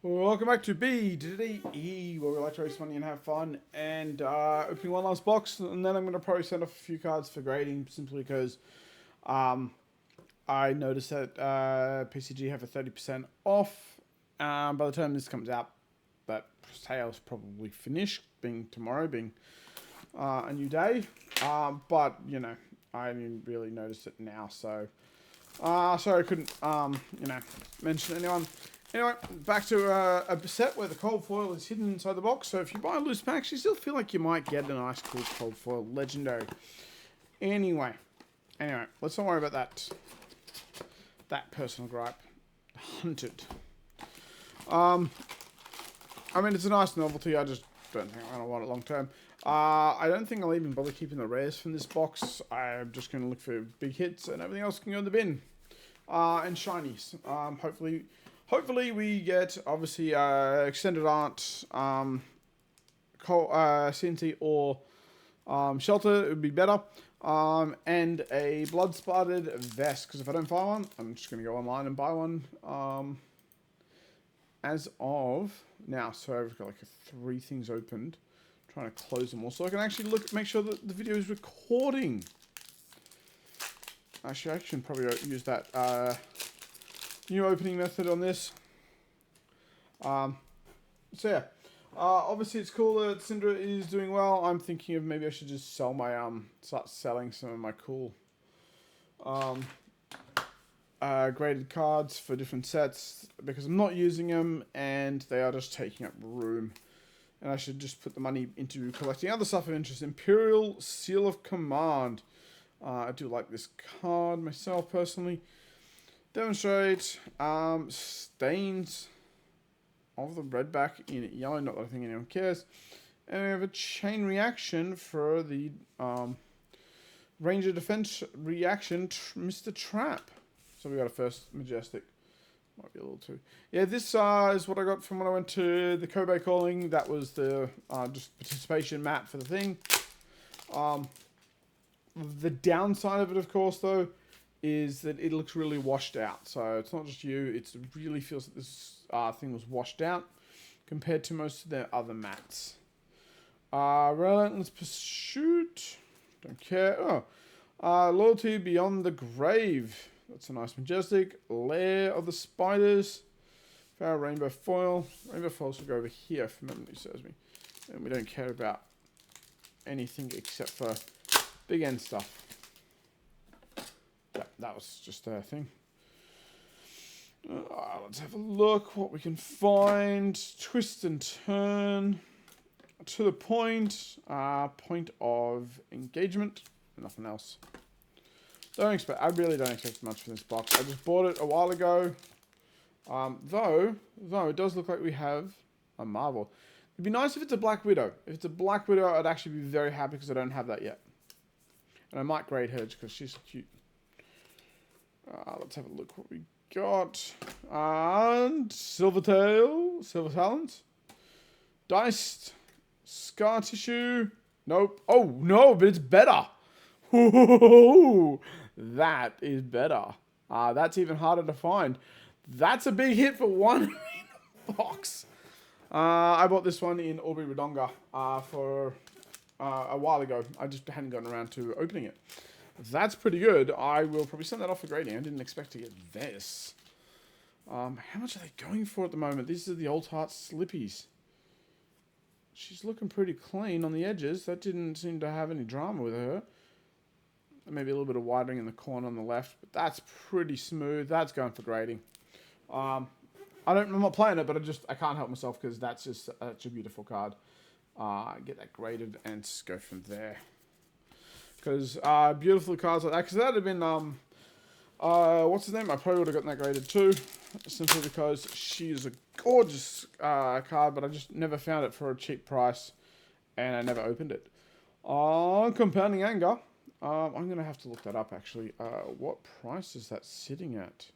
Welcome back to BDE, where we like to raise money and have fun. And opening one last box, and then I'm going to probably send off a few cards for grading, simply because I noticed that PCG have a 30% off by the time this comes out. That sale's probably finished, being tomorrow, being a new day. But, you know, I didn't really notice it now, so... sorry I couldn't, mention anyone. Anyway, back to a set where the cold foil is hidden inside the box. So if you buy loose packs, you still feel like you might get a nice, cool cold foil legendary. Anyway, let's not worry about that personal gripe. Hunted. I mean, it's a nice novelty. I just don't think I don't want it long term. I don't think I'll even bother keeping the rares from this box. I'm just going to look for big hits, and everything else can go in the bin. And shinies. Hopefully we get, obviously, Extended Art, CNC or Shelter. It would be better. And a Blood-Spotted Vest, because if I don't buy one, I'm just going to go online and buy one. As of now, so I've got like 3 things opened. Trying to close them all so I can actually make sure that the video is recording. Actually, I can probably use that new opening method on this. So yeah, obviously it's cool that Syndra is doing well. I'm thinking of maybe I should just sell my start selling some of my cool graded cards for different sets because I'm not using them and they are just taking up room. And I should just put the money into collecting other stuff of interest. Imperial Seal of Command. I do like this card myself personally. Demonstrate stains of the redback in yellow. Not that I think anyone cares. And we have a chain reaction for the Ranger Defense reaction, Mr. Trap. So we got a first Majestic. Might be a little too. Yeah, this is what I got from when I went to the Kobe Calling. That was the just participation map for the thing. The downside of it, of course, though, is that it looks really washed out. So it's not just you. It really feels that this thing was washed out compared to most of their other mats. Relentless Pursuit. Don't care. Oh, Loyalty Beyond the Grave. That's a nice Majestic. Lair of the Spiders. Our Rainbow Foil. Rainbow Foils will go over here if memory serves me. And we don't care about anything except for big end stuff. That was just a thing. Let's have a look what we can find. Twist and turn. To the point. Point of engagement. Nothing else. I really don't expect much from this box. I just bought it a while ago. Though it does look like we have a Marvel. It'd be nice if it's a Black Widow. If it's a Black Widow, I'd actually be very happy because I don't have that yet. And I might grade her because she's cute. Let's have a look what we got. And Silver Talons. Diced. Scar Tissue. Nope. Oh, no, but it's better. Ooh, that is better. That's even harder to find. That's a big hit for one box. I bought this one in Aubrey Wodonga for a while ago. I just hadn't gotten around to opening it. That's pretty good. I will probably send that off for grading. I didn't expect to get this. How much are they going for at the moment? These are the Old Heart Slippies. She's looking pretty clean on the edges. That didn't seem to have any drama with her. Maybe a little bit of whitening in the corner on the left, but that's pretty smooth. That's going for grading. I'm not playing it, but I can't help myself because that's just such a beautiful card. Get that graded and just go from there. Because beautiful cards like that. Because that would have been what's his name? I probably would have gotten that graded too, simply because she is a gorgeous card, but I just never found it for a cheap price, and I never opened it. Compounding Anger. I'm going to have to look that up, actually. What price is that sitting at?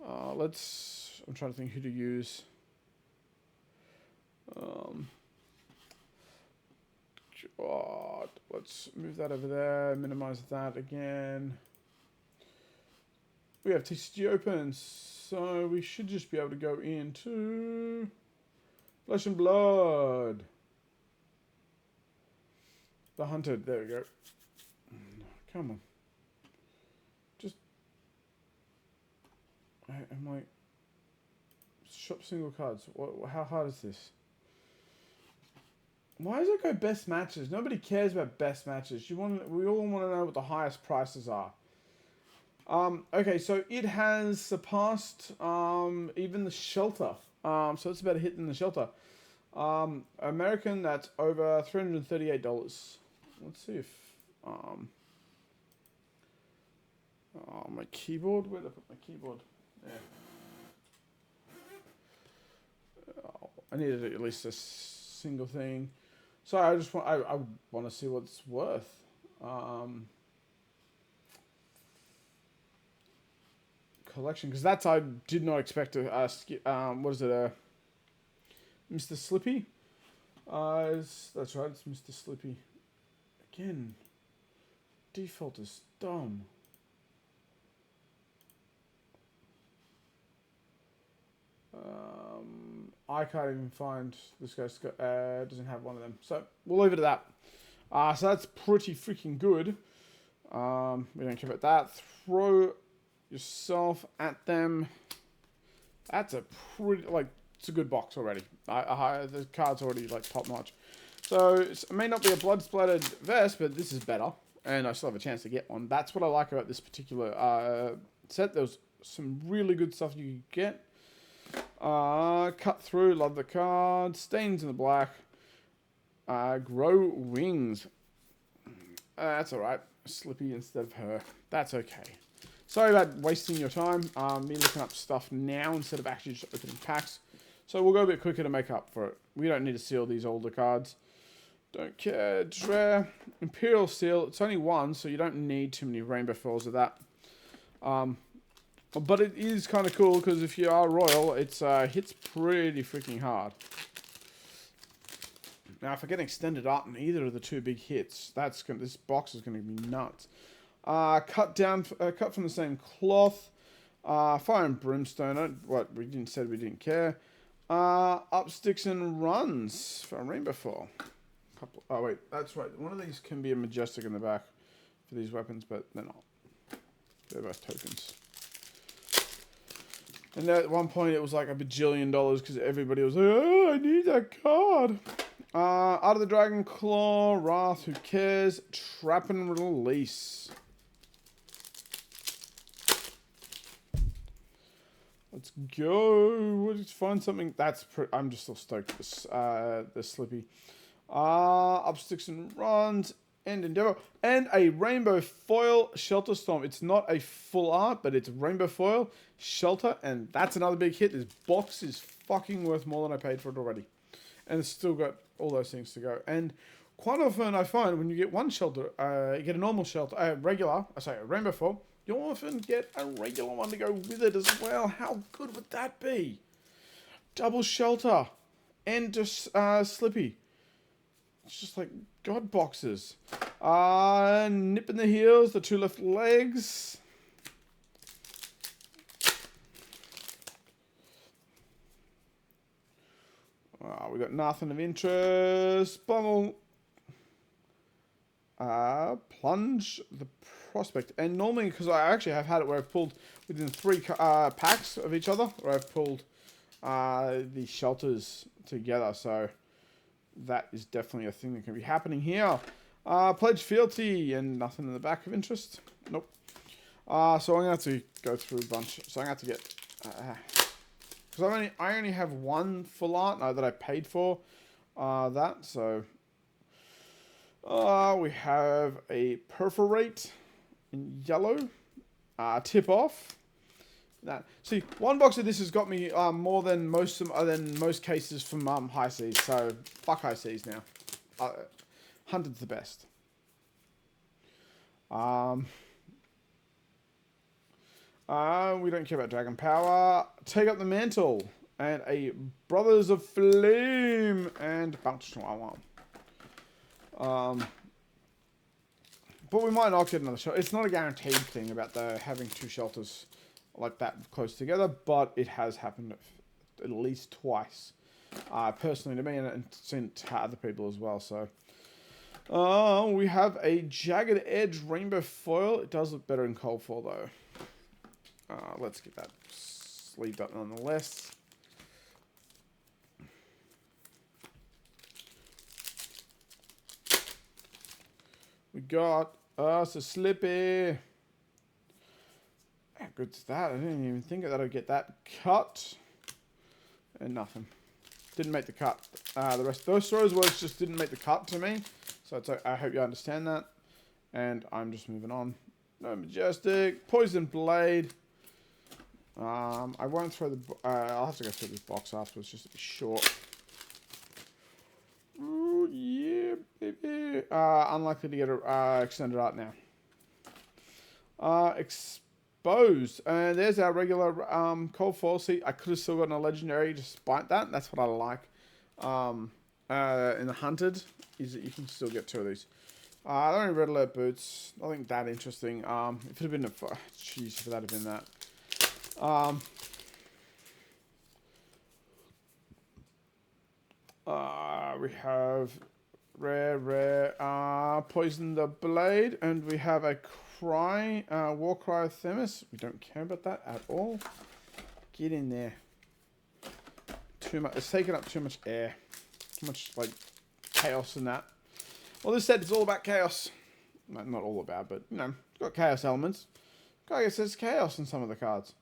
I'm trying to think who to use. Let's move that over there, minimize that again. we have TCG open, so we should just be able to go into Flesh and Blood. The Hunted, there we go. Come on. Just, I'm like, shop single cards. How hard is this? Why does it go best matches? Nobody cares about best matches. We all want to know what the highest prices are. Okay, so it has surpassed even the Shelter. So it's about a hit in the Shelter. American, that's over $338. Let's see if my keyboard. Where did I put my keyboard? There. Oh, I needed at least a single thing. So I just want I want to see what it's worth. Collection, because that's I did not expect to what is it, Mr. Slippy? That's right, it's Mr. Slippy. Again, default is dumb. I can't even find this guy's doesn't have one of them, so we'll leave it at that. So that's pretty freaking good. We don't care about that. Throw yourself at them. That's a pretty, like, it's a good box already. The card's already like top notch. So it may not be a blood splattered vest, but this is better, and I still have a chance to get one. That's what I like about this particular set. There's some really good stuff you can get. Cut through, love the card. Stains in the black. Grow wings. That's alright. Slippy instead of her. That's okay. Sorry about wasting your time. Me looking up stuff now instead of actually just opening packs. So we'll go a bit quicker to make up for it. We don't need to seal these older cards. Don't care. Rare. Imperial Seal. It's only one, so you don't need too many rainbow foils of that. But it is kind of cool because if you are royal, it hits pretty freaking hard. Now, if I get extended up in either of the two big hits, this box is going to be nuts. Cut from the same cloth. Fire and Brimstone. We didn't care. Up sticks and runs for a rainbow foil. Oh wait, that's right. One of these can be a majestic in the back for these weapons, but they're not. They're both tokens. And at one point it was like $1 bajillion because everybody was like, "Oh, I need that card." Out of the Dragon Claw, Wrath. Who cares? Trap and Release. Let's go. Let's find something. I'm just still stoked. The Slippy. Up sticks and runs. And Endeavor. And a rainbow foil Shelter Storm. It's not a full art, but it's rainbow foil Shelter. And that's another big hit. This box is fucking worth more than I paid for it already. And it's still got all those things to go. And quite often I find when you get one Shelter, you get a normal Shelter, a rainbow foil. You often get a regular one to go with it as well. How good would that be? Double Shelter. And just Slippy. It's just like God boxes. Nip in the heels, the two left legs. We got nothing of interest. Bumble. Plunge the Prospect. And normally, because I actually have had it where I've pulled within 3 packs of each other, where I've pulled the Shelters together. So that is definitely a thing that can be happening here. Pledge Fealty and nothing in the back of interest. Nope. So I'm going to have to go through a bunch. So I'm going to have to get... Because I only have one full art that I paid for that. So we have a Perforate in yellow. Tip Off. See, one box of this has got me more than most cases from High Seas. So fuck High Seas now. Hunted's the best. We don't care about Dragon Power. Take Up the Mantle. And a Brothers of Flame. And Bounce Chihuahua. But we might not get another shelter. It's not a guaranteed thing about having 2 shelters. like that close together, but it has happened at least twice, personally to me, and seen to other people as well. So, we have a Jagged Edge Rainbow Foil. It does look better in cold foil though. Let's get that sleeved up nonetheless. We got us a Slippy. How good's that? I didn't even think that I'd get that cut. And nothing. Didn't make the cut. The rest of those throws words just didn't make the cut to me. So it's, I hope you understand that. And I'm just moving on. No Majestic. Poison Blade. I won't throw the... I'll have to go through this box afterwards just to be short. Ooh, yeah, baby. Unlikely to get extended art now. Exposed. And there's our regular cold foil. See, I could have still gotten a legendary despite that. That's what I like. In the Hunted, is that you can still get 2 of these. The only Red Alert boots. Nothing that interesting. If it had been a... Jeez, if that had been that. We have rare, Poison the Blade, and we have a Warcry Themis. We don't care about that at all. Get in there. Too much. It's taking up too much air. Too much, like, chaos in that. Well, this set is all about chaos. Not all about, but, you know, it's got chaos elements. I guess there's chaos in some of the cards.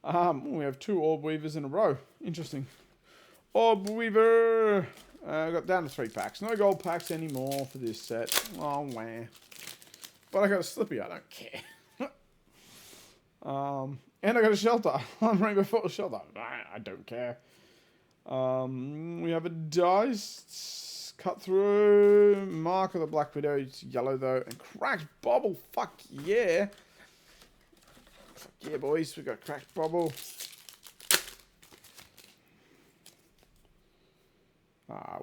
We have 2 Orb Weavers in a row. Interesting. Orb Weaver. Got down to 3 packs. No gold packs anymore for this set. Oh, wow. But I got a Slippy. I don't care. And I got a Shelter. I'm Rainbow Foil Shelter. I don't care. We have a Dice. Cut Through. Mark of the Black Widow. It's yellow, though. And Cracked Bobble. Fuck yeah. Fuck yeah, boys. We got Cracked Bobble.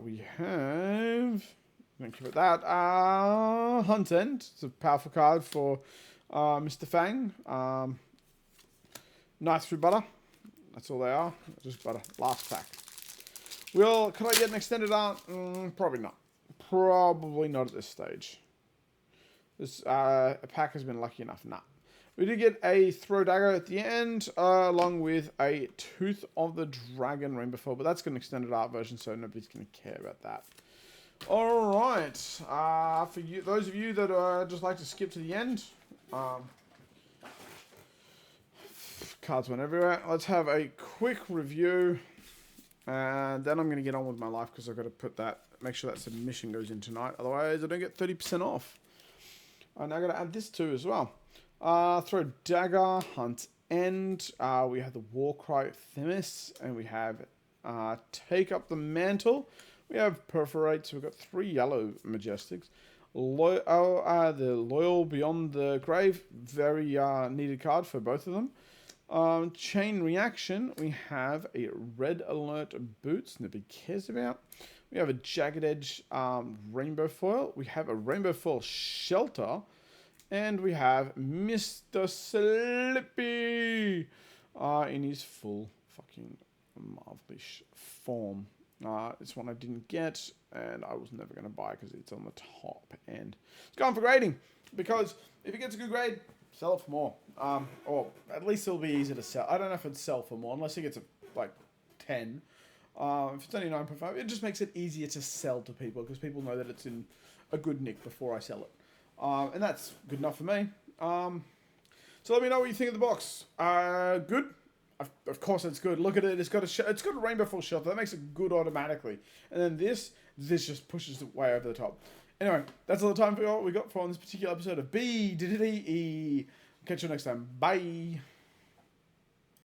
We have... Thank you for that. Hunt End. It's a powerful card for Mr. Fang. Knife Through Butter. That's all they are. Just butter. Last pack. Well, could I get an extended art? Probably not. Probably not at this stage. This pack has been lucky enough. Nah. We did get a Throw Dagger at the end, along with a Tooth of the Dragon Rainbow Foil, but that's an extended art version, so nobody's going to care about that. All right, for you, those of you that just like to skip to the end, cards went everywhere. Let's have a quick review, and then I'm going to get on with my life because I've got to put that, make sure that submission goes in tonight. Otherwise, I don't get 30% off. And I got to add this too as well. Throw Dagger, Hunt End. We have the Warcry Themis, and we have Take Up the Mantle. We have Perforate, so we've got 3 yellow Majestics. The Loyal Beyond the Grave, very needed card for both of them. Chain Reaction, we have a Red Alert Boots, nobody cares about. We have a Jagged Edge Rainbow Foil. We have a Rainbow Foil Shelter. And we have Mr. Slippy in his full fucking marvelish form. This one I didn't get, and I was never going to buy because it's on the top end. It's going for grading, because if it gets a good grade, sell it for more. Or at least it'll be easy to sell. I don't know if it'd sell for more, unless it gets a, like, 10. If it's only 9.5, it just makes it easier to sell to people, because people know that it's in a good nick before I sell it. And that's good enough for me. So let me know what you think of the box. Good. Of course it's good. Look at it. It's got a Rainbow Foil Shelter. That makes it good automatically. And then this just pushes it way over the top. Anyway, that's all the time we got for on this particular episode of B-D-D-E. Catch you next time. Bye.